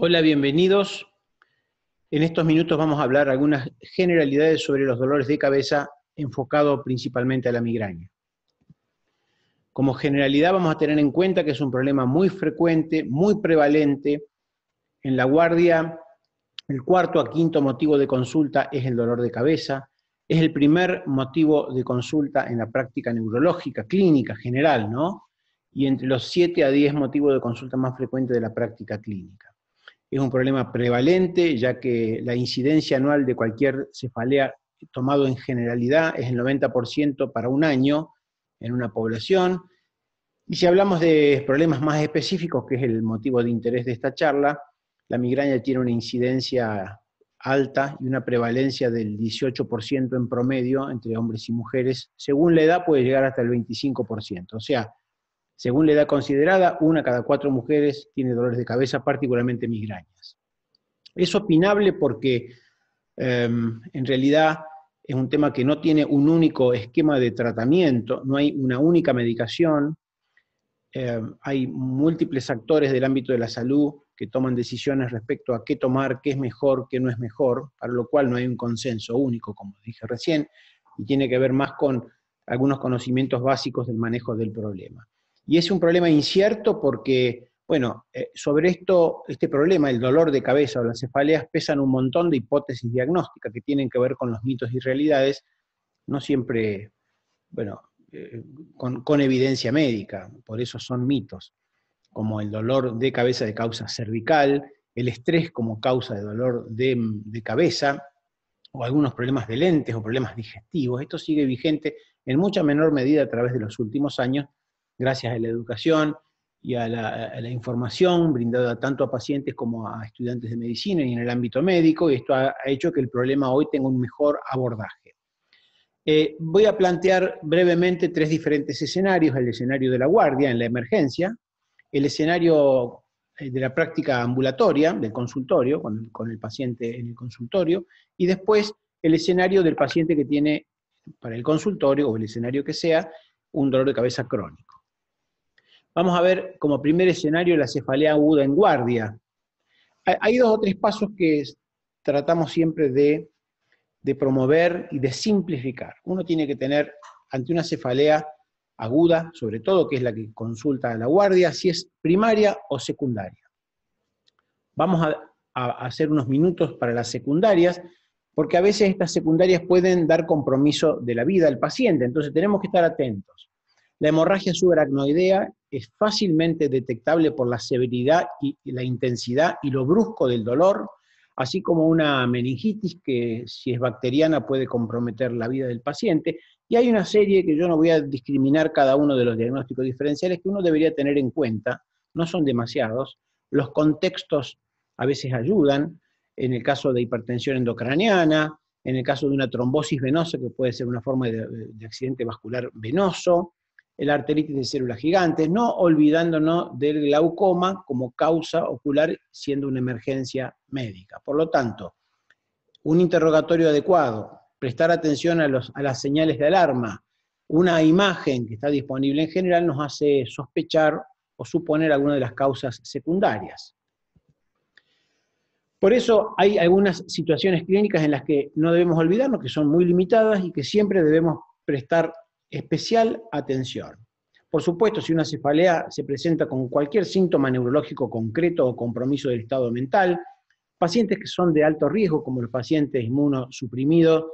Hola, bienvenidos. En estos minutos vamos a hablar algunas generalidades sobre los dolores de cabeza enfocado principalmente a la migraña. Como generalidad vamos a tener en cuenta que es un problema muy frecuente, muy prevalente. En la guardia, el cuarto a quinto motivo de consulta es el dolor de cabeza. Es el primer motivo de consulta en la práctica neurológica, clínica, general, ¿no? Y entre los 7 a 10 motivos de consulta más frecuentes de la práctica clínica. Es un problema prevalente, ya que la incidencia anual de cualquier cefalea tomado en generalidad es el 90% para un año en una población. Y si hablamos de problemas más específicos, que es el motivo de interés de esta charla, la migraña tiene una incidencia alta y una prevalencia del 18% en promedio entre hombres y mujeres. Según la edad puede llegar hasta el 25%. O sea, según la edad considerada, 1 cada 4 mujeres tiene dolores de cabeza, particularmente migrañas. Es opinable porque en realidad es un tema que no tiene un único esquema de tratamiento, no hay una única medicación, hay múltiples actores del ámbito de la salud que toman decisiones respecto a qué tomar, qué es mejor, qué no es mejor, para lo cual no hay un consenso único, como dije recién, y tiene que ver más con algunos conocimientos básicos del manejo del problema. Y es un problema incierto porque, bueno, sobre este problema, el dolor de cabeza o las cefaleas, pesan un montón de hipótesis diagnósticas que tienen que ver con los mitos y realidades, no siempre, bueno, con evidencia médica, por eso son mitos, como el dolor de cabeza de causa cervical, el estrés como causa de dolor de cabeza, o algunos problemas de lentes o problemas digestivos. Esto sigue vigente en mucha menor medida a través de los últimos años, gracias a la educación y a la información brindada tanto a pacientes como a estudiantes de medicina y en el ámbito médico, y esto ha hecho que el problema hoy tenga un mejor abordaje. Voy a plantear brevemente 3 diferentes escenarios: el escenario de la guardia en la emergencia, el escenario de la práctica ambulatoria, del consultorio, con el paciente en el consultorio, y después el escenario del paciente que tiene para el consultorio, o el escenario que sea, un dolor de cabeza crónico. Vamos a ver como primer escenario la cefalea aguda en guardia. Hay 2 o 3 pasos que tratamos siempre de promover y de simplificar. Uno tiene que tener, ante una cefalea aguda, sobre todo, que es la que consulta a la guardia, si es primaria o secundaria. Vamos a hacer unos minutos para las secundarias, porque a veces estas secundarias pueden dar compromiso de la vida al paciente, entonces tenemos que estar atentos. La hemorragia subaracnoidea es fácilmente detectable por la severidad y la intensidad y lo brusco del dolor, así como una meningitis que, si es bacteriana, puede comprometer la vida del paciente. Y hay una serie que yo no voy a discriminar cada uno de los diagnósticos diferenciales que uno debería tener en cuenta, no son demasiados. Los contextos a veces ayudan, en el caso de hipertensión endocraniana, en el caso de una trombosis venosa, que puede ser una forma de accidente vascular venoso, la arteritis de células gigantes, no olvidándonos del glaucoma como causa ocular, siendo una emergencia médica. Por lo tanto, un interrogatorio adecuado, prestar atención a las señales de alarma, una imagen que está disponible en general nos hace sospechar o suponer alguna de las causas secundarias. Por eso hay algunas situaciones clínicas en las que no debemos olvidarnos, que son muy limitadas y que siempre debemos prestar especial atención. Por supuesto, si una cefalea se presenta con cualquier síntoma neurológico concreto o compromiso del estado mental, pacientes que son de alto riesgo, como los pacientes inmunosuprimidos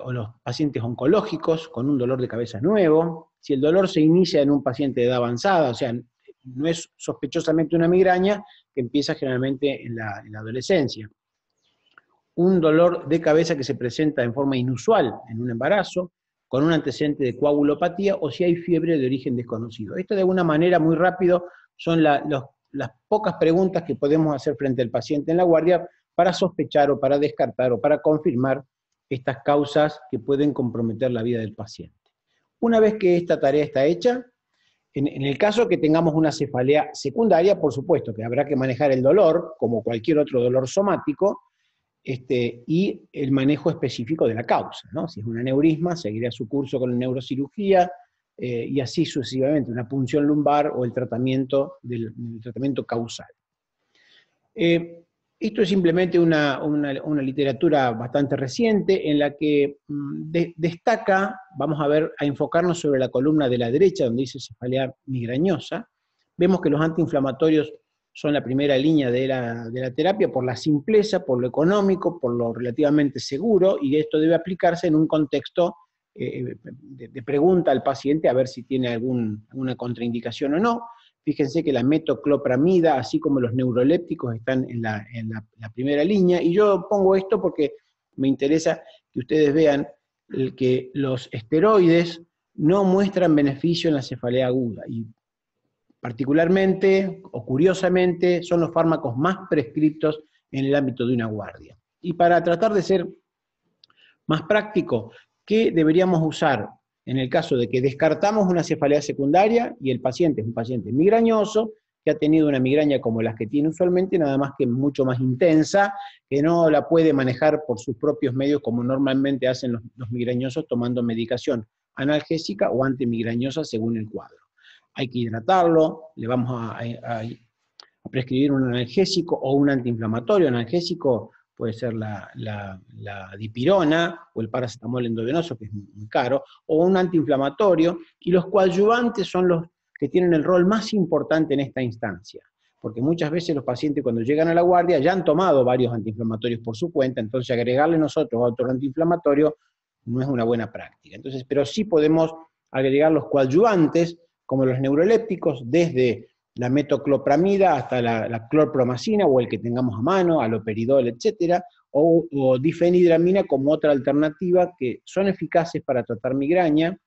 o los pacientes oncológicos con un dolor de cabeza nuevo, si el dolor se inicia en un paciente de edad avanzada, o sea, no es sospechosamente una migraña que empieza generalmente en la adolescencia. Un dolor de cabeza que se presenta en forma inusual en un embarazo, con un antecedente de coagulopatía, o si hay fiebre de origen desconocido. Esto de alguna manera muy rápido son las pocas preguntas que podemos hacer frente al paciente en la guardia para sospechar o para descartar o para confirmar estas causas que pueden comprometer la vida del paciente. Una vez que esta tarea está hecha, en el caso que tengamos una cefalea secundaria, por supuesto que habrá que manejar el dolor, como cualquier otro dolor somático, y el manejo específico de la causa, ¿no? Si es un aneurisma, seguirá su curso con la neurocirugía, y así sucesivamente, una punción lumbar o el tratamiento causal. Esto es simplemente una literatura bastante reciente en la que destaca, vamos a enfocarnos sobre la columna de la derecha, donde dice cefalea migrañosa. Vemos que los antiinflamatorios son la primera línea de la terapia por la simpleza, por lo económico, por lo relativamente seguro, y esto debe aplicarse en un contexto de pregunta al paciente a ver si tiene alguna contraindicación o no. Fíjense que la metoclopramida, así como los neurolépticos, están en la primera línea, y yo pongo esto porque me interesa que ustedes vean que los esteroides no muestran beneficio en la cefalea aguda, y particularmente, o curiosamente, son los fármacos más prescriptos en el ámbito de una guardia. Y para tratar de ser más práctico, ¿qué deberíamos usar en el caso de que descartamos una cefalea secundaria y el paciente es un paciente migrañoso, que ha tenido una migraña como las que tiene usualmente, nada más que mucho más intensa, que no la puede manejar por sus propios medios como normalmente hacen los migrañosos tomando medicación analgésica o antimigrañosa según el cuadro? Hay que hidratarlo, le vamos a prescribir un analgésico o un antiinflamatorio. Analgésico puede ser la dipirona o el paracetamol endovenoso, que es muy caro, o un antiinflamatorio, y los coadyuvantes son los que tienen el rol más importante en esta instancia, porque muchas veces los pacientes cuando llegan a la guardia ya han tomado varios antiinflamatorios por su cuenta, entonces agregarle nosotros otro antiinflamatorio no es una buena práctica. Entonces, pero sí podemos agregar los coadyuvantes, como los neurolépticos, desde la metoclopramida hasta la clorpromacina, o el que tengamos a mano, aloperidol, etcétera, o difenhidramina como otra alternativa, que son eficaces para tratar migraña,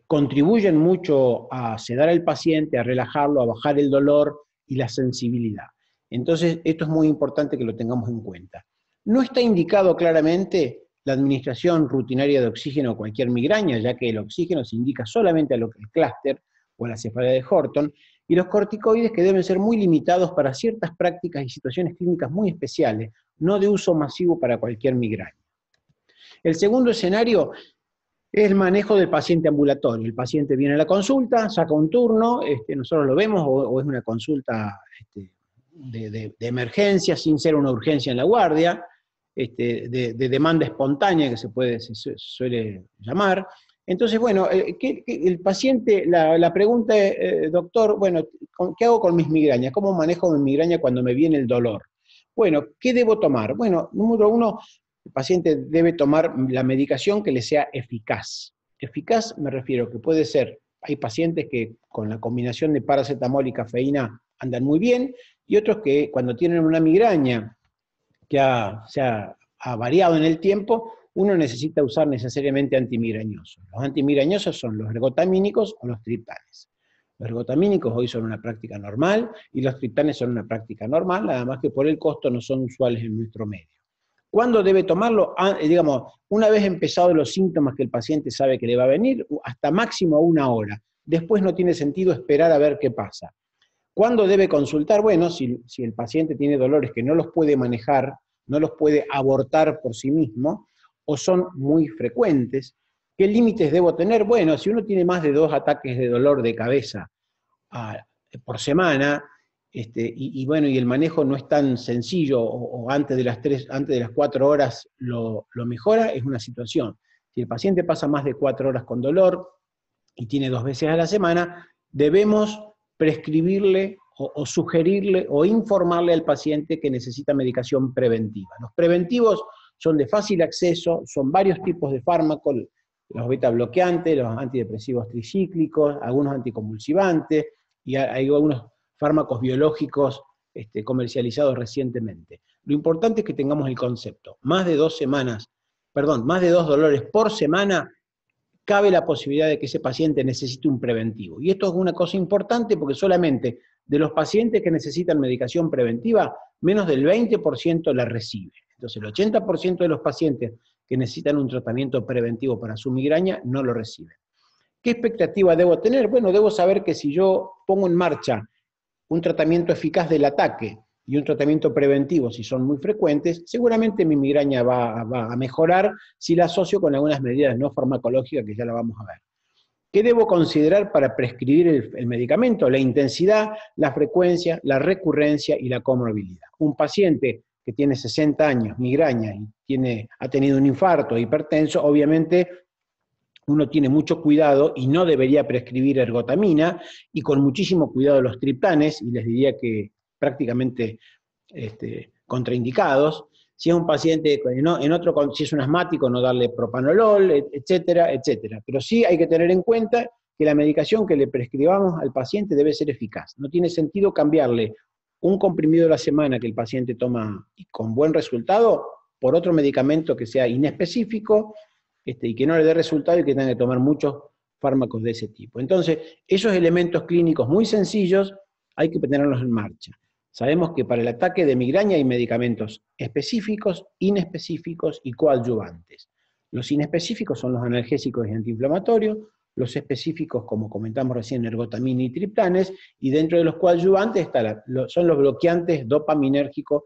contribuyen mucho a sedar al paciente, a relajarlo, a bajar el dolor y la sensibilidad. Entonces, esto es muy importante que lo tengamos en cuenta. No está indicado claramente la administración rutinaria de oxígeno a cualquier migraña, ya que el oxígeno se indica solamente a lo que el clúster o a la cefalea de Horton, y los corticoides que deben ser muy limitados para ciertas prácticas y situaciones clínicas muy especiales, no de uso masivo para cualquier migraña. El segundo escenario es el manejo del paciente ambulatorio. El paciente viene a la consulta, saca un turno, nosotros lo vemos, o es una consulta de emergencia, sin ser una urgencia en la guardia, de demanda espontánea, que se suele llamar. Entonces, bueno, el paciente, la pregunta es, doctor, bueno, ¿qué hago con mis migrañas? ¿Cómo manejo mi migraña cuando me viene el dolor? Bueno, ¿qué debo tomar? Bueno, número uno, el paciente debe tomar la medicación que le sea eficaz. Eficaz me refiero que puede ser, hay pacientes que con la combinación de paracetamol y cafeína andan muy bien, y otros que cuando tienen una migraña que se ha variado en el tiempo, uno necesita usar necesariamente antimigrañosos. Los antimigrañosos son los ergotamínicos o los triptanes. Los ergotamínicos hoy son una práctica normal, y los triptanes son una práctica normal, nada más que por el costo no son usuales en nuestro medio. ¿Cuándo debe tomarlo? Digamos, una vez empezados los síntomas que el paciente sabe que le va a venir, hasta máximo 1 hora. Después no tiene sentido esperar a ver qué pasa. ¿Cuándo debe consultar? Bueno, si el paciente tiene dolores que no los puede manejar, no los puede abortar por sí mismo, o son muy frecuentes, ¿qué límites debo tener? Bueno, si uno tiene más de 2 ataques de dolor de cabeza por semana, bueno, y el manejo no es tan sencillo, o antes de las 4 horas lo mejora, es una situación. Si el paciente pasa más de 4 horas con dolor y tiene 2 veces a la semana, debemos prescribirle o sugerirle o informarle al paciente que necesita medicación preventiva. Los preventivos son de fácil acceso, son varios tipos de fármacos, los beta bloqueantes, los antidepresivos tricíclicos, algunos anticonvulsivantes, y hay algunos fármacos biológicos comercializados recientemente. Lo importante es que tengamos el concepto. Más de 2 dolores por semana, cabe la posibilidad de que ese paciente necesite un preventivo. Y esto es una cosa importante porque solamente de los pacientes que necesitan medicación preventiva, menos del 20% la recibe. Entonces el 80% de los pacientes que necesitan un tratamiento preventivo para su migraña no lo reciben. ¿Qué expectativa debo tener? Bueno, debo saber que si yo pongo en marcha un tratamiento eficaz del ataque y un tratamiento preventivo, si son muy frecuentes, seguramente mi migraña va a mejorar si la asocio con algunas medidas no farmacológicas que ya la vamos a ver. ¿Qué debo considerar para prescribir el medicamento? La intensidad, la frecuencia, la recurrencia y la comorbilidad. Un paciente que tiene 60 años, migraña, y ha tenido un infarto, hipertenso, obviamente uno tiene mucho cuidado y no debería prescribir ergotamina, y con muchísimo cuidado los triptanes, y les diría que prácticamente contraindicados. Si es un paciente, si es un asmático, no darle propanolol, etcétera, etcétera. Pero sí hay que tener en cuenta que la medicación que le prescribamos al paciente debe ser eficaz. No tiene sentido cambiarle un comprimido a la semana que el paciente toma y con buen resultado por otro medicamento que sea inespecífico, y que no le dé resultado y que tenga que tomar muchos fármacos de ese tipo. Entonces, esos elementos clínicos muy sencillos hay que tenerlos en marcha. Sabemos que para el ataque de migraña hay medicamentos específicos, inespecíficos y coadyuvantes. Los inespecíficos son los analgésicos y antiinflamatorios, los específicos, como comentamos recién, ergotamina y triptanes, y dentro de los coadyuvantes son los bloqueantes dopaminérgicos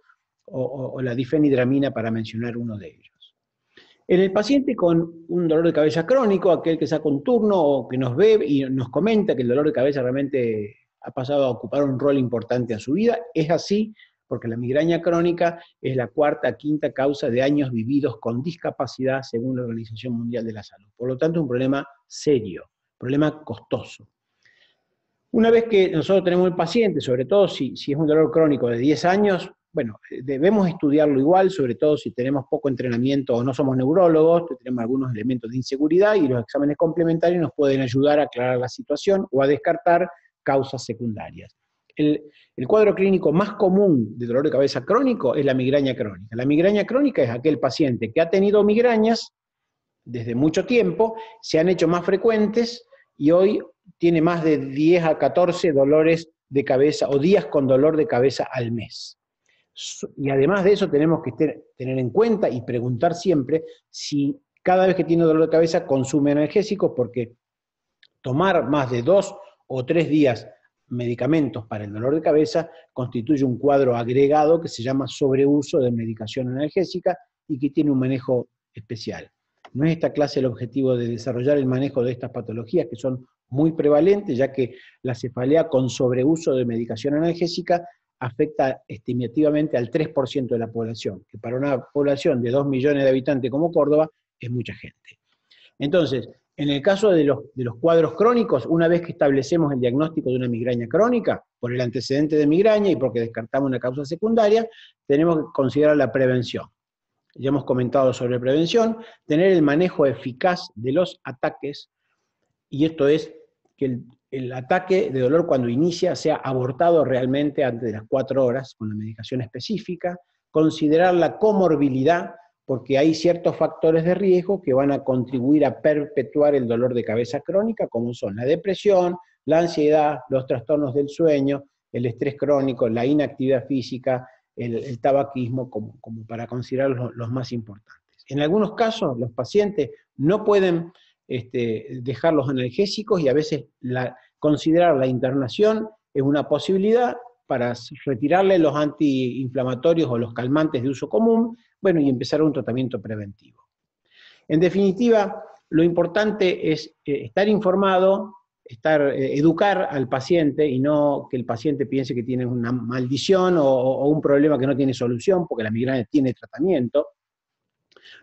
o la difenhidramina, para mencionar uno de ellos. En el paciente con un dolor de cabeza crónico, aquel que saca un turno o que nos ve y nos comenta que el dolor de cabeza realmente ha pasado a ocupar un rol importante en su vida, es así porque la migraña crónica es la cuarta, quinta causa de años vividos con discapacidad según la Organización Mundial de la Salud. Por lo tanto, es un problema serio, problema costoso. Una vez que nosotros tenemos el paciente, sobre todo si es un dolor crónico de 10 años, bueno, debemos estudiarlo igual, sobre todo si tenemos poco entrenamiento o no somos neurólogos, tenemos algunos elementos de inseguridad, y los exámenes complementarios nos pueden ayudar a aclarar la situación o a descartar causas secundarias. El cuadro clínico más común de dolor de cabeza crónico es la migraña crónica. La migraña crónica es aquel paciente que ha tenido migrañas desde mucho tiempo, se han hecho más frecuentes y hoy tiene más de 10 a 14 dolores de cabeza o días con dolor de cabeza al mes. Y además de eso tenemos que tener en cuenta y preguntar siempre si cada vez que tiene dolor de cabeza consume analgésicos, porque tomar más de 2 o 3 días medicamentos para el dolor de cabeza constituye un cuadro agregado que se llama sobreuso de medicación analgésica y que tiene un manejo especial. No es esta clase el objetivo de desarrollar el manejo de estas patologías, que son muy prevalentes, ya que la cefalea con sobreuso de medicación analgésica afecta estimativamente al 3% de la población, que para una población de 2 millones de habitantes como Córdoba es mucha gente. Entonces, en el caso de los cuadros crónicos, una vez que establecemos el diagnóstico de una migraña crónica, por el antecedente de migraña y porque descartamos una causa secundaria, tenemos que considerar la prevención. Ya hemos comentado sobre prevención, tener el manejo eficaz de los ataques, y esto es que el ataque de dolor cuando inicia sea abortado realmente antes de las 4 horas con la medicación específica, considerar la comorbilidad, porque hay ciertos factores de riesgo que van a contribuir a perpetuar el dolor de cabeza crónica, como son la depresión, la ansiedad, los trastornos del sueño, el estrés crónico, la inactividad física, el tabaquismo, como para considerar los más importantes. En algunos casos, los pacientes no pueden dejar los analgésicos, y a veces considerar la internación es una posibilidad para retirarle los antiinflamatorios o los calmantes de uso común, bueno, y empezar un tratamiento preventivo. En definitiva, lo importante es estar informado, educar al paciente, y no que el paciente piense que tiene una maldición o un problema que no tiene solución, porque la migraña tiene tratamiento.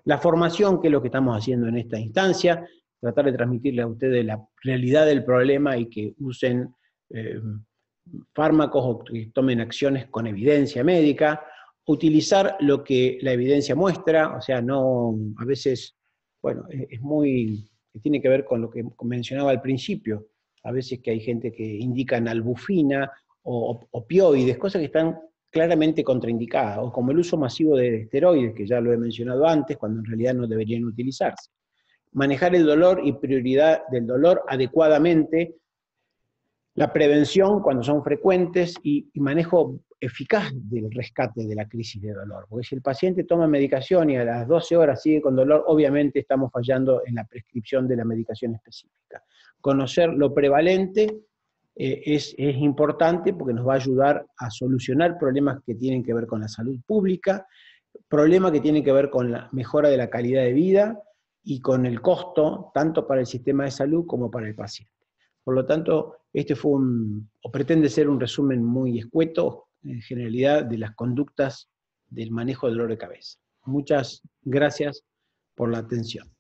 La formación, que es lo que estamos haciendo en esta instancia, tratar de transmitirle a ustedes la realidad del problema y que usen fármacos o que tomen acciones con evidencia médica, utilizar lo que la evidencia muestra, o sea, no, a veces, bueno, tiene que ver con lo que mencionaba al principio, a veces que hay gente que indica nalbufina o opioides, cosas que están claramente contraindicadas, o como el uso masivo de esteroides, que ya lo he mencionado antes, cuando en realidad no deberían utilizarse. Manejar el dolor y prioridad del dolor adecuadamente, la prevención cuando son frecuentes y manejo eficaz del rescate de la crisis de dolor. Porque si el paciente toma medicación y a las 12 horas sigue con dolor, obviamente estamos fallando en la prescripción de la medicación específica. Conocer lo prevalente es importante, porque nos va a ayudar a solucionar problemas que tienen que ver con la salud pública, problemas que tienen que ver con la mejora de la calidad de vida, y con el costo tanto para el sistema de salud como para el paciente. Por lo tanto, este fue o pretende ser un resumen muy escueto, en generalidad, de las conductas del manejo del dolor de cabeza. Muchas gracias por la atención.